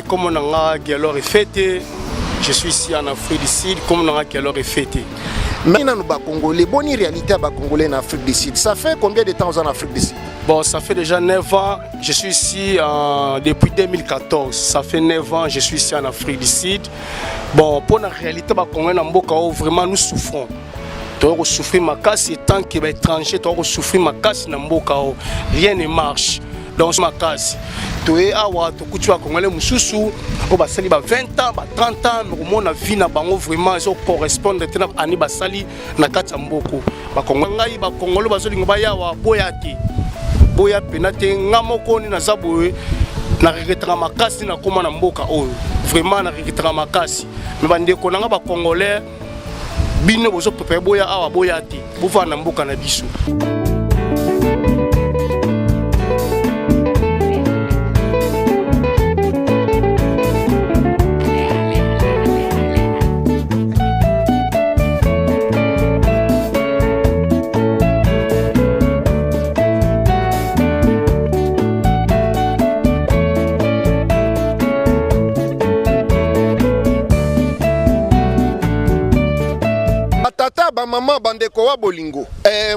Comme on a Gelor est fêté, je suis ici en Afrique du Sud, comme on a Gelor est fêté. Mais nous Congolais, bonne réalité à Congolais en Afrique du Sud. Ça fait combien de temps en Afrique du Sud? Bon, ça fait déjà 9 ans, je suis ici depuis 2014. Ça fait 9 ans, je suis ici en Afrique du Sud. Bon, pour la réalité, vraiment nous souffrons. Tu as souffert ma casse, et tant que les étrangers, tu as souffert ma casse, rien ne marche. Donc, ma casse. Tu es à tu as Congolais Moussoussou, au Basali 20 ans, 30 ans, mais au vie na bango vraiment, ils correspondent à Ani Basali, na Katamboko. Congolais, Basoli, Bayawa, Boyati. Boya penate ngamoko ni na zaboe na regretera makasi na koma na mboka oyo vraiment na regretera makasi mais bande ko nanga ba congolais bino bozo pepe boya awa boya ti bova na mboka na biso. Tata ba maman bandeko wa bolingo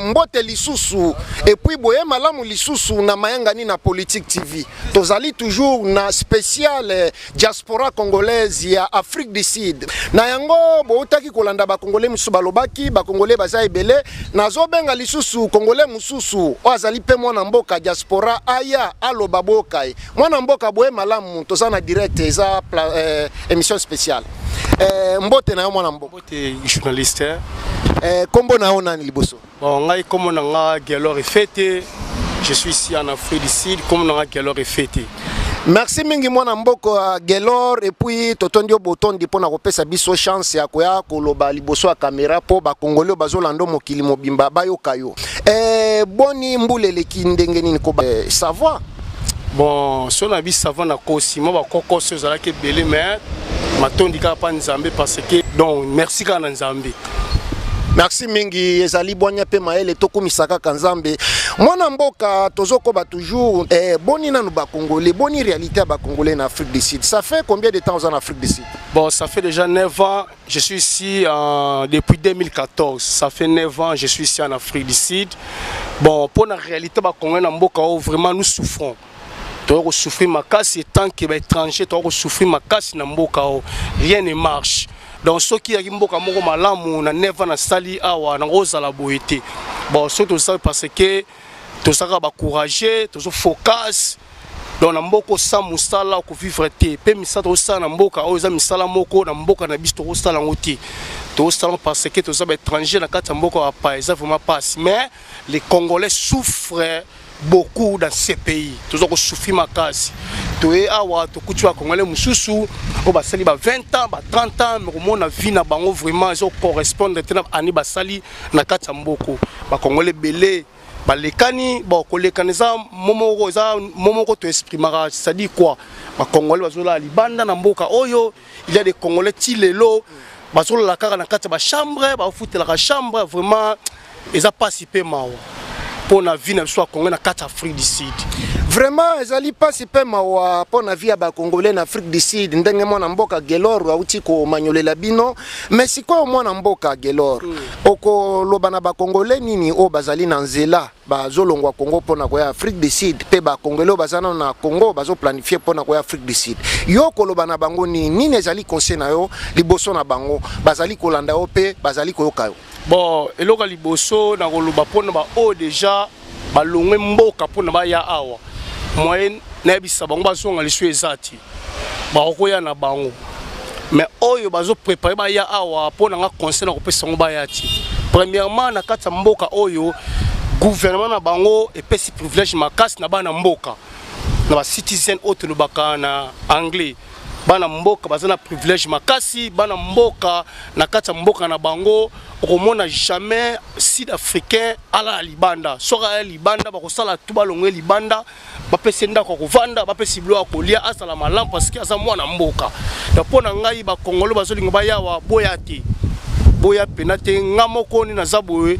mbote lisusu et puis boye malamu lisusu na mayangani na Politique TV tozali toujours na spécial diaspora congolaise ya Afrique du Sud na yango boutaki kolanda ba congolais musu balobaki ba congolais baza ebele nazo benga lisusu congolais mususu ozali pe mwana mboka diaspora aya aloba bokai mwana mboka boye malamu tozana direct eza émission spéciale mbote na mwana mboka mbote journaliste kombo na ona ni liboso. Bon, ngai comme on a Gelor est fêté, je suis ici en Afrique du Sud, comme on a Gelor est fêté. Merci mingi mwana mboko Gelor et puis totondio botondi pona kopesa biso chance ya koya koloba liboso ya caméra po ba congolais bazolando mokili mobimba bayoka yo. Boni mbulele ki ndenge nini ko savoir. Bon, si on a vu savoir na kosi mo ba koko so zala ke belé mais matondi ka pa nzambe parce que donc merci ka na nzambe. Merci mingi ezali bonya pe maele tokumisaka kanzambe mwana mboka tozoko ba toujours boni nanu ba congolais boni réalité ba congolais en Afrique du Sud. Ça fait combien de temps en Afrique du Sud? Bon, ça fait déjà 9 ans, je suis ici depuis 2014. Ça fait 9 ans, je suis ici en Afrique du Sud. Bon, pour la réalité ba congolais na mboka vraiment nous souffrons. Tu as souffert ma casse et tant que les étrangers, tu as souffert ma casse na mboka rien ne marche. Donc ceux qui ont mboka moko malamu na neva na sali awa na rosa la boité. Bon surtout ça parce que tout ça va courager, tout ça focus. Donc na mboko sa musala ko vivre té. Pe misala to sa na mboka o za misala moko na mboka na biso to sala ngoti. To sala parce que tout ça ba étranger na kata mboka wa pa ça vraiment passe. Mais les Congolais souffrent beaucoup dans ces pays. Tous ont souffert ma casse. Tu es à tu as Congolais Moussoussou, au Basali 20 ans, 30 ans, mais au monde vie na bango vraiment ils correspondent à Ani Basali na Katamboko. Ba Congolais belé, ba lekani, ba kolekani za momoko to exprimera, ça dit quoi? Ba Congolais bazola libanda na mboka oyo, il y a des Congolais tilelo, bazola la kara na kata ba chambre, ba foute la chambre vraiment ils a pas si peu mawa. Pour la vie soit congolais na 4 Afrique du Sud. Vraiment ezali pas si peu mawa pour la vie ba congolais na Afrique du Sud ndenge mwana mboka Gelor auti ko manyolela bino mais siko mwana mboka Gelor oko loba na ba congolais nini o bazali na nzela bazolongwa Congo pona ko ya Afrique du Sud pe ba congolais bazana na Congo bazo planifier pona ko ya Afrique du Sud yo ko loba na bango nini ezali conseil na yo liboso na bango bazali kolanda yo pe bazali koyoka yo. Bon, et là, liboso na koloba pona ba o déjà ba longwe mboka pona ba ya awa. Moyen na bisa bango bazonga lisu ezati. Ba okoya na bango. Mais oyo bazo préparer ba ya awa pona nga conseil na kopesa ngo ba yati. Premièrement na kata mboka oyo gouvernement na bango et pesi privilège makasi na bana mboka. Na ba citizen autre no baka na anglais. Bana mboka bazana privilège makasi bana mboka na kata mboka na bango okomona jamais sud-africain ala libanda soka libanda bakosala tuba longwe libanda bapesi ndako kovanda bapesi bilo akolia asala malam parce que asa mwana mboka da pona ngai ba kongolo bazolinga bayawa boyati boya penate ngamoko ni na zaboe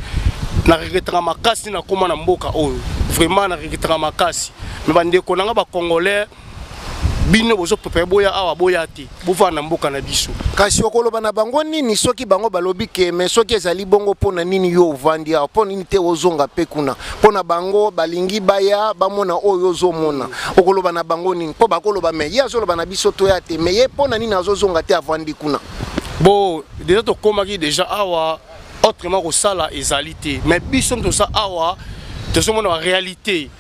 na regretera makasi na koma na mboka oyo vraiment na regretera makasi mais bande ko nanga ba congolais bino bozo préparer boya awa boya te bova na mboka na biso kasi okoloba na bango nini soki bango balobi ke mais soki ezali bongo pona nini yo ovandi awa pona nini te ozonga pe kuna pona bango balingi baya bamona oyo ozomona okoloba na bango nini po bakoloba mais ye azoloba na biso to ya te mais ye pona nini azozonga te avandi kuna bon déjà to komaki déjà awa autrement ko sala ezali te mais biso to sa awa to somona la réalité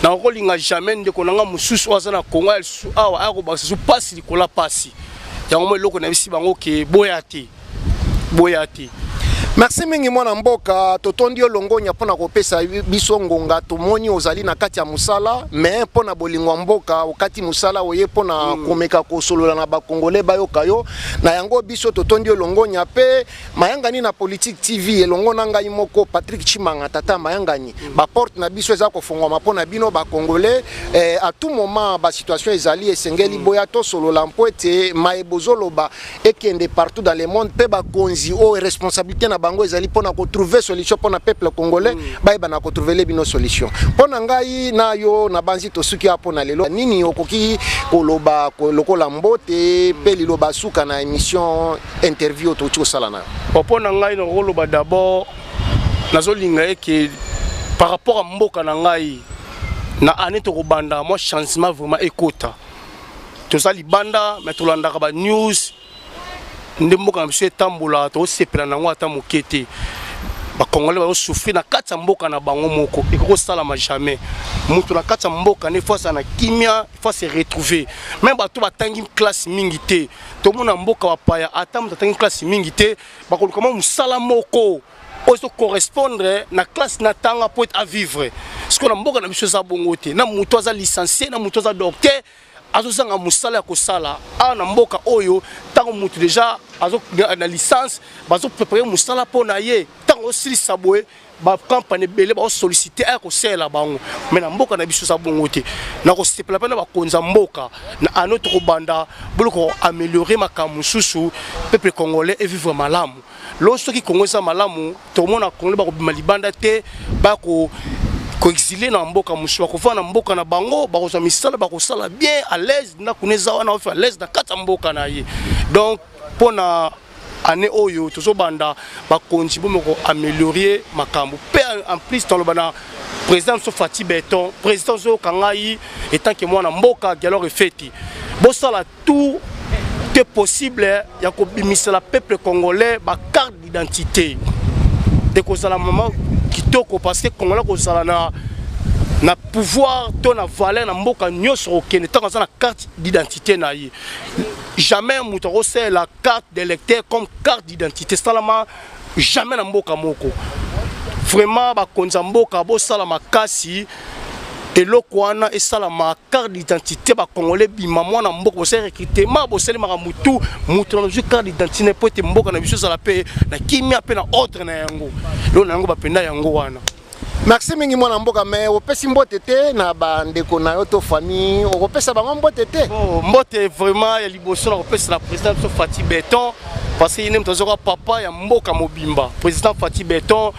na kolinga jamais ndeko nanga mususu aza na Congo awa ako ba su pasi likola pasi yango mo eloko na bisi bango ke boya te. Merci mingi mwana mboka totondi olongonya pona kopesa biso ngonga tomoni ozali na kati ya musala mais pona bolingwa mboka okati musala oye pona komeka kosolola na bakongole bayoka yo na yango biso totondi olongonya pe mayangani na Politique TV elongona ngai moko Patrick Chimanga tata mayangani ba porte na biso eza kofungwa pona bino bakongole à tout moment ba situation ezali esengeli boya to solola mpoete maebozoloba ekende partout dans le monde pe ba konzi o responsabilité na bango ezali pona ko trouver solution pona peuple congolais ba na ko trouver les bino solution pona ngai na yo na banzi to suki apona lelo nini okoki koloba lokola mbote pe liloba suka na émission interview to tiko sala na pona ngai no koloba d'abord nazolinga que par rapport à mboka na ngai na année to kobanda moi changement vraiment ekota to sali banda mais to landaka ba news ndemboka monsieur tambola to sepela nango ata mokete ba congolais ba souffrir na kati mboka na bango moko eko sala ma jamais mutu na kati mboka ne fois na kimia faut se retrouver même bato batangi classe mingi te to mona mboka wa paya ata mutu tangi classe mingi te ba ko comment musala moko oso correspondre na classe na tanga pour être à vivre ce qu'on a mboka na biso za bongo te na mutu aza licencié na mutu aza docteur azosanga musala ya kosala na mboka oyo tango mutu déjà azo na licence bazo préparer musala pona ye tango silisa boye ba campagne belé ba solliciter a kosela bango mais na mboka na biso sa bongo te na ko sepela pena ba konza mboka na anoto ko banda boloko améliorer makamu susu peuple congolais et vivre malamu lorsque qui congolais sa malamu to mona congolais ba ko malibanda te ba ko coexilé na mboka musu ko na mboka na bango ba ko misala ba ko sala bien à l'aise na kuneza wana à l'aise na kata mboka na ye donc pona année oyo tozo banda ba konji bomoko améliorer makambo pe en plus dans le bana président Fati Beton président zo kangai étant que moi na mboka dialogue feti bo sala tout que possible ya ko bimisa la peuple congolais ba carte d'identité de ko sala maman kitoko parce que congolais ko sala na pouvoir to na valeur na mboka nyoso okene tant na carte d'identité na yi jamais mutoro c'est la carte d'électeur comme carte d'identité salama jamais na mboka moko vraiment ba konza mboka bo sala makasi eloko wana esala ma carte d'identité ba congolais bima mwana mboka bo se recrutement bo sele maka mutu na carte d'identité po te mboka na biso sala pe na kimia pe na autre na yango lo na yango ba penda yango wana. Merci mingi mwana mboka mais opesi mbote te na bandeko na yo to famille opesa bango mbote te mbote vraiment ya liboso na opesa na président Fati Beton parce que ine mtozoka papa ya mboka mobimba président Fati Beton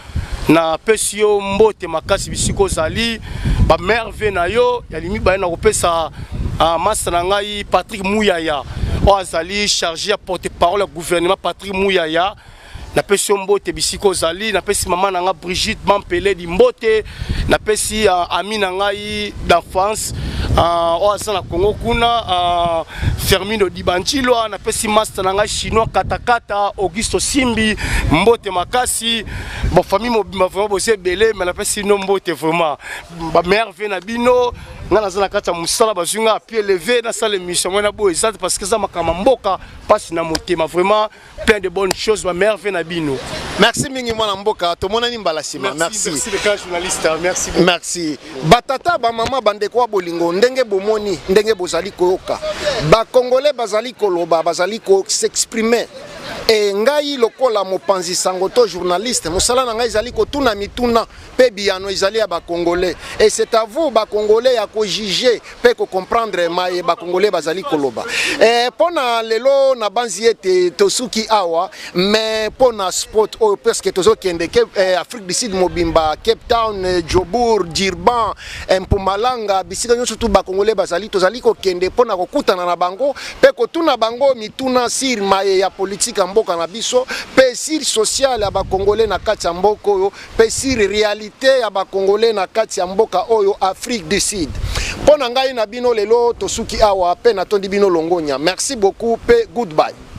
na pesio mbote makasi bisiko zali ba merve na yo ya limi ba na opesa master na ngai Patrick Mouyaya o azali chargé à porte-parole du gouvernement Patrick Mouyaya na pesi mbote bisiko zali na pesi maman nanga Brigitte Mampele di mbote na pesi ami ngai d'enfance o asana Congo kuna Fermino Dibanchilo na pesi master nanga chinois katakata Augusto Simbi mbote makasi bon famille mobimba vraiment bosé belé mais na pesi no mbote vraiment ba merve na bino nga nazana kata musala bazunga à pied levé na salle émission moi na bo exact parce que ça makama mboka passe na motema vraiment plein de bonnes choses ba merve na bino. Merci mingi mwana mboka to mona ni mbala sima merci merci le grand journaliste merci merci batata ba mama bandeko wa bolingo ndenge bomoni ndenge bozali koyoka ba congolais bazali koloba bazali ko s'exprimer et ngai lokola mopanzi sangoto journaliste mosala na ngai ezali kotuna mituna pe biano ezali ya ba congolais et c'est à vous ba congolais ya ko juger pe ko comprendre mai ba congolais bazali koloba pona lelo na banzi ete tosuki awa mais pona sport o parce que tozo kende ke Afrique du Sud mobimba Cape Town Jobour Durban Mpumalanga bisika nyonso tu ba congolais bazali tozali ko kende pona kokutana na bango pe kotuna bango mituna sir mai ya politique mboka na biso pe sir social ya ba congolais na kati ya mboka oyo pe sir réalité ya ba congolais na kati ya mboka oyo Afrique du Sud. Pona ngai na bino lelo tosuki awa pe na tondi bino longonya. Merci beaucoup pe goodbye.